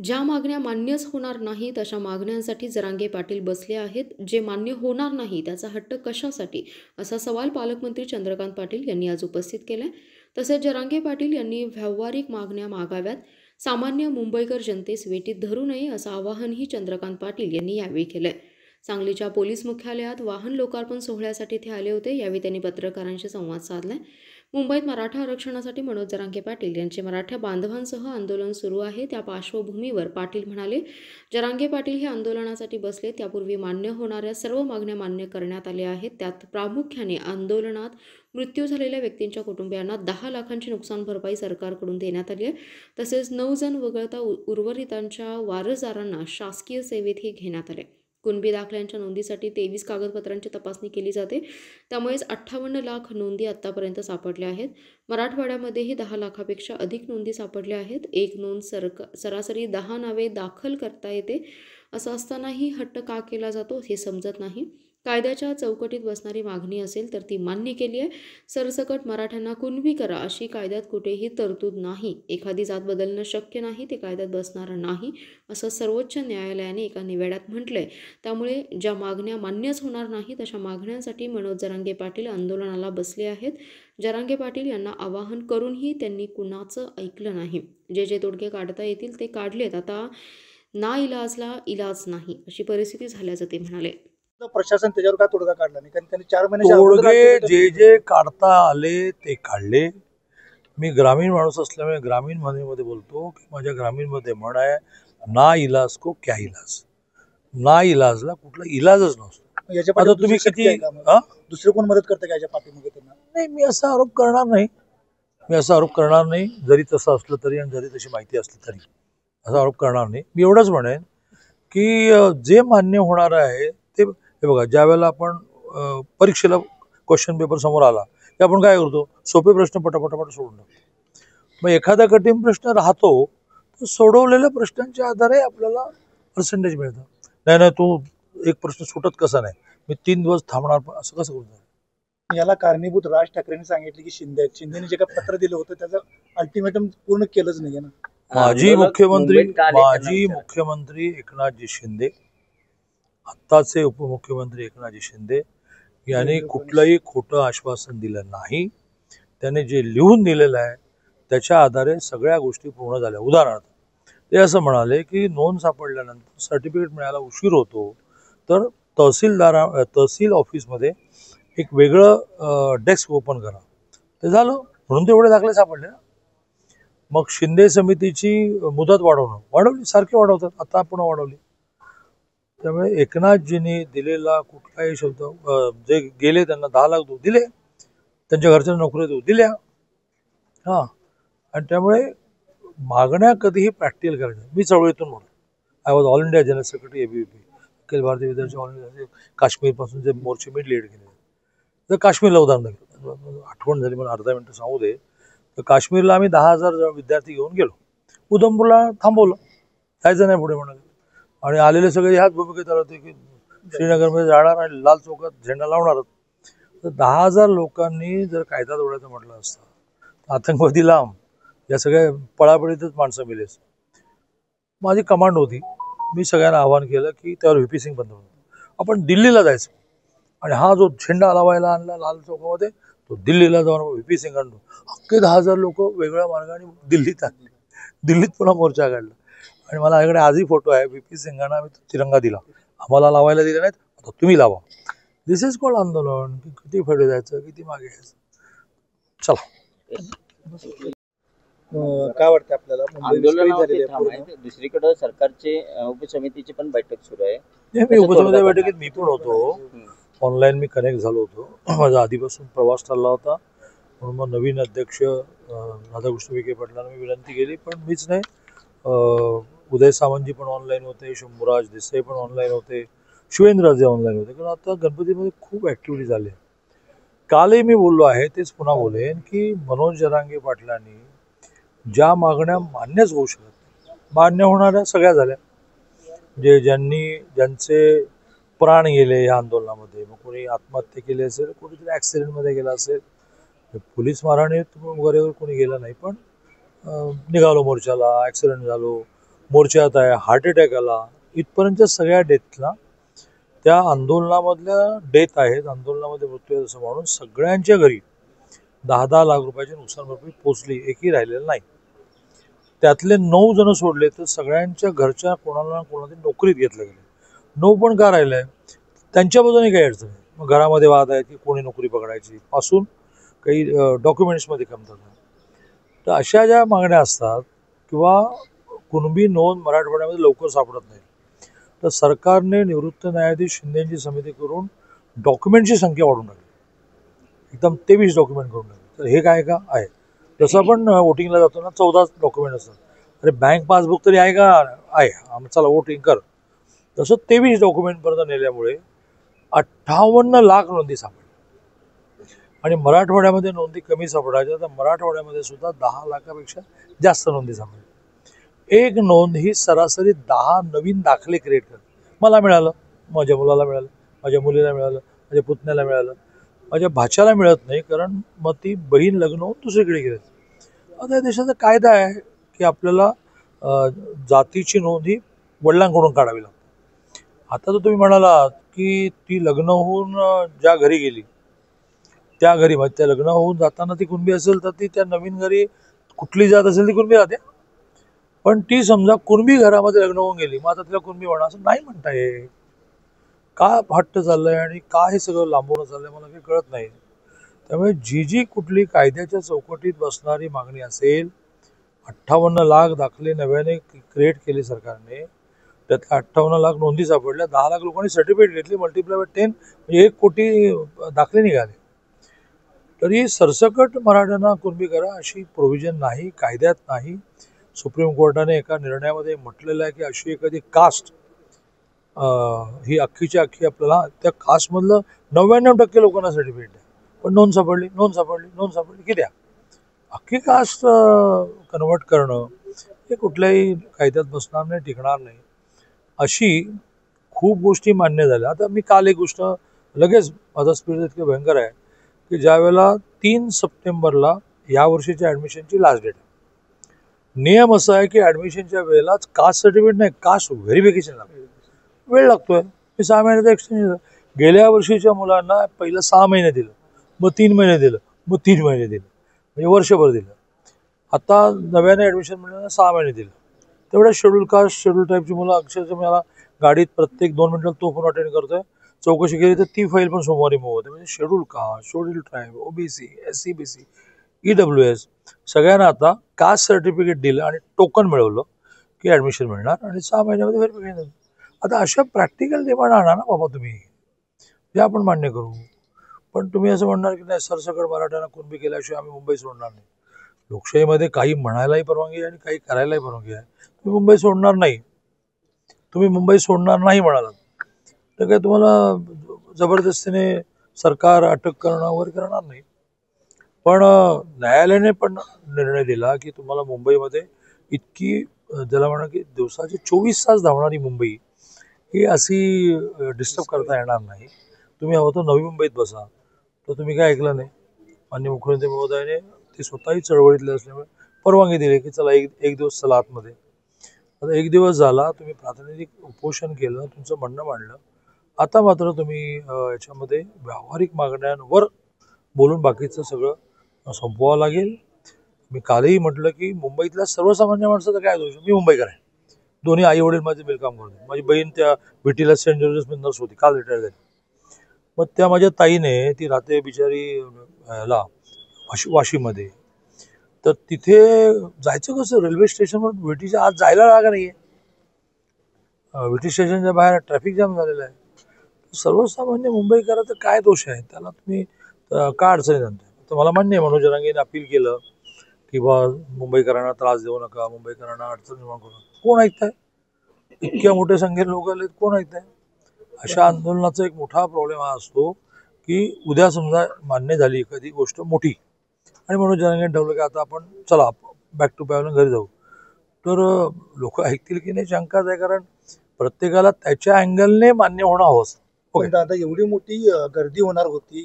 ज्या मागण्या मान्यच होणार नाहीत अशा मागण्यांसाठी जरांगे पाटील बसले आहेत. जे मान्य होणार नाही त्याचा हट्ट कशासाठी, असा सवाल पालकमंत्री चंद्रकांत पाटील यांनी आज उपस्थित केलाय. तसेच जरांगे पाटील यांनी व्यावहारिक मागण्या मागाव्यात, सामान्य मुंबईकर जनतेस वेटीत धरू नये असं आवाहनही चंद्रकांत पाटील यांनी यावेळी केलंय. सांगलीच्या पोलीस मुख्यालयात वाहन लोकार्पण सोहळ्यासाठी ते आले होते. यावेळी त्यांनी पत्रकारांशी संवाद साधलाय. मुंबईत मराठा आरक्षणासाठी मनोज जरांगे पाटील यांचे मराठा बांधवांसह आंदोलन सुरू आहे. त्या पार्श्वभूमीवर पाटील म्हणाले, जरांगे पाटील हे आंदोलनासाठी बसले. त्यापूर्वी मान्य होणाऱ्या सर्व मागण्या मान्य करण्यात आल्या आहेत. त्यात प्रामुख्याने आंदोलनात मृत्यू झालेल्या व्यक्तींच्या कुटुंबियांना 10 लाखांची नुकसान भरपाई सरकारकडून देण्यात आली आहे. तसेच 9 जण वगळता उर्वरितांच्या वारसदारांना शासकीय सेवेतही घेण्यात आले. कुणबी दाखल्यांच्या नोंदीसाठी 23 कागदपत्रांची तपासणी केली जाते. त्यामुळेच 58 लाख नोंदी आत्तापर्यंत सापडल्या आहेत. मराठवाड्यामध्येही 10 लाखापेक्षा अधिक नोंदी सापडल्या आहेत. एक नोंद सरासरी 10 नावे दाखल करता येते. असं असतानाही हट्ट का केला जातो हे समजत नाही. कायद्याच्या चौकटीत बसणारी मागणी असेल तर ती मान्य केली आहे. सरसकट मराठ्यांना कुणबी करा अशी कायद्यात कुठेही तरतूद नाही. एखादी जात बदलणं शक्य नाही, ते कायद्यात बसणारं नाही असं सर्वोच्च न्यायालयाने एका निवेदनात म्हटलंय. त्यामुळे ज्या मागण्या मान्यच होणार नाहीत अशा मागण्यांसाठी मनोज जरांगे पाटील आंदोलनाला बसले आहेत. जरांगे पाटील यांना आवाहन करूनही त्यांनी कुणाचं ऐकलं नाही. जे तोडगे काढता येतील ते काढलेत. आता नाइलाजला इलाज नाही अशी परिस्थिती झाल्याचं ते म्हणाले. प्रशासन त्याच्यावर काय तोडगा काढला नाही, कारण त्यांनी 4 महिने तोडगे जे काढता आले ते काढले. मी ग्रामीण माणूस असल्यामुळे ग्रामीण मध्ये बोलतो की माझ्या ग्रामीण मध्ये म्हण आहे, ना इलाज को क्या इलाज. ना इलाजला कुठला इलाजच नसतो. याच्या तुम्ही किती दुसरे कोण मदत करते का याच्या पाठीमागे त्यांना? नाही, मी असा आरोप करणार नाही. जरी तसं असलं तरी आणि जरी तशी माहिती असली तरी असा आरोप करणार नाही. मी एवढंच म्हणेन की जे मान्य होणार आहे ते, हे बघा, ज्या वेळेला आपण परीक्षेला क्वेश्चन पेपर समोर आला की आपण काय करतो, सोपे प्रश्न पटापट सोडून टाकतो. मग एखादा कठीण प्रश्न राहतो तर सोडवलेल्या प्रश्नांच्या आधारे आपल्याला पर्सेंटेज मिळतं. नाही तू एक प्रश्न सुटत कसा नाही, मी 3 दिवस थांबणार, असं कसं करतो? याला कारणीभूत राज ठाकरेंनी सांगितले की शिंदेने जे काही पत्र दिलं होतं त्याचं अल्टिमेटम पूर्ण केलंच नाही ना. माजी मुख्यमंत्री एकनाथजी शिंदे, आत्ताचे उपमुख्यमंत्री एकनाथजी शिंदे यांनी कुठलंही खोटं आश्वासन दिलं नाही. त्याने जे लिहून दिलेलं आहे त्याच्या आधारे सगळ्या गोष्टी पूर्ण झाल्या. उदाहरणार्थ ते असं म्हणाले की नोंद सापडल्यानंतर सर्टिफिकेट मिळायला उशीर होतो तर तहसील ऑफिसमध्ये एक वेगळं डेस्क ओपन करा. ते झालं म्हणून तेवढे दाखले सापडले ना. मग शिंदे समितीची मुदत वाढवली, सारखे वाढवतात, आता पुन्हा वाढवली. त्यामुळे एकनाथजींनी दिलेला कुठलाही शब्द, जे गेले त्यांना 10 लाख दिले, त्यांच्या घरच्यांना नोकरी दिल्या. आणि त्यामुळे मागण्या कधीही प्रॅक्टिकल करायच्या. मी चळवळीतून म्हणतो, I was all India general secretary ABVP, Akhil Bharatiya विद्यार्थी ऑल इंडिया. काश्मीरपासून जे मोर्चे मी लीड केले, तर काश्मीरला उदाहरण घेतलं, आठवण झाली मला, अर्धा मिनिट सांगू दे. तर काश्मीरला आम्ही 10,000 विद्यार्थी घेऊन गेलो. उधमपूरला थांबवलं, जायचं नाही पुढे म्हणाले. आणि आलेले सगळे ह्याच भूमिकेत आले होते की श्रीनगरमध्ये जाणार आणि लाल चौकात झेंडा लावणार. तर 10,000 लोकांनी जर कायदा तोडायचं म्हटलं असतं, आतंकवादी लांब, या सगळ्या पळापळीतच माणसं मिळेल. माझी कमांड होती, मी सगळ्यांना आवाहन केलं की त्यावर VP सिंग बंद होतं, आपण दिल्लीला जायचं. आणि हा जो झेंडा लावायला आणला लाल चौकामध्ये, तो दिल्लीला जाऊन VP सिंग आणलो. अख्खे 10,000 लोक वेगळ्या मार्गाने दिल्लीत आणले. दिल्लीत पुन्हा मोर्चा काढला. आणि मला याकडे आजही फोटो आहे, VP सिंगांना आम्ही तिरंगा दिला, आम्हाला लावायला दिले नाहीत, आता तुम्ही लावा. दिस इज कॉल्ड आंदोलन. किती पुढे जायचं, किती मागे यायचं. चला. काय वाटतं आपल्याला? दुसरीकडे सरकारचे उपसमितीची पण बैठक सुरू आहे. मी उपसमिती बैठकीत मी पण होतो. ऑनलाईन मी कनेक्ट झालो होतो. माझा आधीपासून प्रवास चालला होता, म्हणून मग नवीन अध्यक्ष राधाकृष्ण विखे पाटलांना मी विनंती केली, पण मीच नाही, उदय सामंतजी पण ऑनलाईन होते, शंभूराज देसाई पण ऑनलाईन होते, शिवेंद्रराजे ऑनलाईन होते. कारण आता गणपतीमध्ये खूप ॲक्टिव्हिटी झाली. कालही मी बोललो आहे, तेच पुन्हा बोलेन की मनोज जरांगे पाटलांनी ज्या मागण्या मान्यच होऊ शकत नाही, मान्य होणाऱ्या सगळ्या झाल्या. ज्यांचे प्राण गेले या आंदोलनामध्ये, मग कोणी आत्महत्या केली असेल, कोणीतरी ॲक्सिडेंटमध्ये गेला असेल, पोलीस मारहाणीत वगैरे कोणी गेलं नाही, पण निघालो मोर्चाला, ॲक्सिडेंट झालो, मोर्चात आहे, हार्ट अटॅक आला, इथपर्यंतच्या सगळ्या डेथला त्या आंदोलनामधल्या डेथ आहेत, आंदोलनामध्ये मृत्यू आहे असं म्हणून सगळ्यांच्या घरी 10-10 लाख रुपयाची नुकसान भरपाई पोचली, एकही राहिलेलं नाही. त्यातले 9 जण सोडले तर सगळ्यांच्या घरच्या कोणाला ना कोणाला नोकरीत घेतलं गेलं. 9 पण का राहिलंय? त्यांच्या बाजूने काही अडचण नाही. मग घरामध्ये वाद आहे की कोणी नोकरी पकडायची पासून काही डॉक्युमेंट्समध्ये कमतरता आहे. तर अशा ज्या मागण्या असतात किंवा कुणबी नोंद मराठवाड्यामध्ये लवकर सापडत नाही, तर सरकारने निवृत्त न्यायाधीश शिंदेची समिती करून डॉक्युमेंटची संख्या वाढवून टाकली, एकदम 23 डॉक्युमेंट करून टाकली. तर हे काय का आहे? जसं आपण वोटिंगला जातो ना 14 डॉक्युमेंट असतात. अरे बँक पासबुक तरी आहे का? आहे, चला वोटिंग कर. तसं 23 डॉक्युमेंटपर्यंत नेल्यामुळे 58 लाख नोंदी सापडल्या. आणि मराठवाड्यामध्ये नोंदी कमी सापडायच्या, तर मराठवाड्यामध्ये सुद्धा 10 लाखापेक्षा जास्त नोंदी सापडल्या. एक नोंद ही सरासरी 10 नवीन दाखले क्रिएट करते. मला मिळालं, माझ्या मुलाला मिळालं, माझ्या मुलीला मिळालं, माझ्या पुतण्याला मिळालं, माझ्या भाच्याला मिळत नाही, कारण मग ती बहीण लग्न होऊन दुसरीकडे गेली. आता या देशाचा कायदा आहे की आपल्याला जातीची नोंद ही वडिलांकडून काढावी लागते. आता तर तुम्ही म्हणालात की ती लग्न होऊन ज्या घरी गेली त्या घरी, म्हणजे त्या लग्न होऊन जाताना ती कुणबी असेल तर ती त्या नवीन घरी कुठली जात असेल ती कुणबी राहते. पण ती समजा कुणबी घरामध्ये लग्न होऊन गेली, मग आता तिला कुणबी म्हणा असं नाही म्हणता येईल. का हट्ट चाललंय आणि का हे सगळं लांबवणं चाललंय मला काही कळत नाही. त्यामुळे जी कुठली कायद्याच्या चौकटीत बसणारी मागणी असेल, 58 लाख दाखले नव्याने क्रिएट केले सरकारने, त्यातल्या 58 लाख नोंदी सापडल्या, 10 लाख लोकांनी सर्टिफिकेट घेतली, मल्टिप्लाय बाय 10 म्हणजे 1 कोटी दाखले निघाले. तरी सरसकट मराठ्यांना कुणबी करा अशी प्रोव्हिजन नाही, कायद्यात नाही. सुप्रीम कोर्टाने एका निर्णयामध्ये म्हटलेलं आहे की अशी एखादी कास्ट ही अख्खीच्या अख्खी आपल्याला त्या कास्टमधलं 99% लोकांना सर्टिफिकेट आहे, पण नोंद सापडली किती अख्खी कास्ट कन्वर्ट करणं हे कुठल्याही कायद्यात बसणार नाही, टिकणार नाही. अशी खूप गोष्टी मान्य झाल्या. आता मी काल एक गोष्ट लगेच, माझा स्पीड इतकं भयंकर आहे की ज्या वेळेला 3 सप्टेंबरला या वर्षीच्या ॲडमिशनची लास्ट डेट आहे. नियम असा आहे की ॲडमिशनच्या वेळेलाच कास्ट सर्टिफिकेट नाही, कास्ट व्हेरिफिकेशन लागतं. वेळ लागतोय. मी 6 महिन्याचा एक्सटेंशन. गेल्या वर्षीच्या मुलांना पहिलं 6 महिने दिलं, मग 3 महिने दिलं, मग 3 महिने दिलं, म्हणजे वर्षभर दिलं. आता नव्याने ॲडमिशन मिळालं 6 महिने दिलं. तेवढ्या शेड्यूल कास्ट शेड्यूल टाईपची मुलं अक्षरशः मला गाडीत प्रत्येक 2 मिनिटाला तो फोन अटेंड करतोय. चौकशी केली तर ती फाईल पण सोमवारी मूव होते. म्हणजे schedule caste, schedule tribe, OBC, SC BC, EWS सगळ्यांना आता कास्ट सर्टिफिकेट दिलं आणि टोकन मिळवलं की ॲडमिशन मिळणार आणि 6 महिन्यामध्ये व्हेरिफिकेशन. आता अशा प्रॅक्टिकल डिमांड आणा ना बाबा तुम्ही, जे आपण मान्य करू. पण तुम्ही असं म्हणणार की नाही सरसकट मराठ्यांना कुणबी केल्याशिवाय आम्ही मुंबई सोडणार नाही. लोकशाहीमध्ये काही म्हणायलाही परवानगी आहे आणि काही करायलाही परवानगी आहे. तुम्ही मुंबई सोडणार नाही म्हणालात तर काय तुम्हाला जबरदस्तीने सरकार अटक करणं वगैरे करणार नाही. पण न्यायालयाने पण निर्णय दिला की तुम्हाला मुंबईमध्ये इतकी ज्याला म्हणा की दिवसाचे 24 तास धावणारी मुंबई ही अशी डिस्टर्ब करता येणार नाही. तुम्ही हवं तर नवी मुंबईत बसा. तर तुम्ही काय ऐकलं नाही. माननीय मुख्यमंत्री महोदयाने ते स्वतःही चळवळीतले असल्यामुळे परवानगी दिली की चला एक दिवस चला आतमध्ये. आता 1 दिवस झाला, तुम्ही प्रातिनिधिक उपोषण केलं, तुमचं म्हणणं मांडलं. आता मात्र तुम्ही याच्यामध्ये व्यावहारिक मागण्यांवर बोलून बाकीचं सगळं संपवावं लागेल. मी कालही म्हटलं की मुंबईतल्या सर्वसामान्य माणसाचा काय दोष. मी मुंबईकर आहे, दोन्ही आई वडील माझे बिलकाम करते. माझी बहीण त्या VTला सेंट जोसेफमध्ये नर्स होती, काल रिटायर झाली. मग त्या माझ्या ताईने, ती राहते बिचारी ह्याला वाशीमध्ये, तर तिथे जायचं कसं? रेल्वे स्टेशनवर VTच्या आत जायला जागा नाही आहे. VT स्टेशनच्या बाहेर ट्रॅफिक जाम झालेला आहे. सर्वसामान्य मुंबईकराचा काय दोष आहे? त्याला तुम्ही काय अडचणी आणताय? तर मला मान्य आहे मनोज जरांगेने अपील केलं की बा मुंबईकरांना त्रास देऊ नका, मुंबईकरांना अडचण निर्माण करू नका. कोण ऐकताय? इतक्या मोठ्या संख्येत लोक आलेत, कोण ऐकताय? अशा आंदोलनाचा एक मोठा प्रॉब्लेम हा असतो की उद्या समजा मान्य झाली एखादी गोष्ट मोठी आणि मनोज जरांगेने ठरवलं की आता आपण चला बॅक टू पॅव्हलियन घरी जाऊ, तर लोक ऐकतील की नाही शंकाच आहे. कारण प्रत्येकाला त्याच्या अँगलने मान्य होणं हवं असतं. पण आता एवढी मोठी गर्दी होणार होती,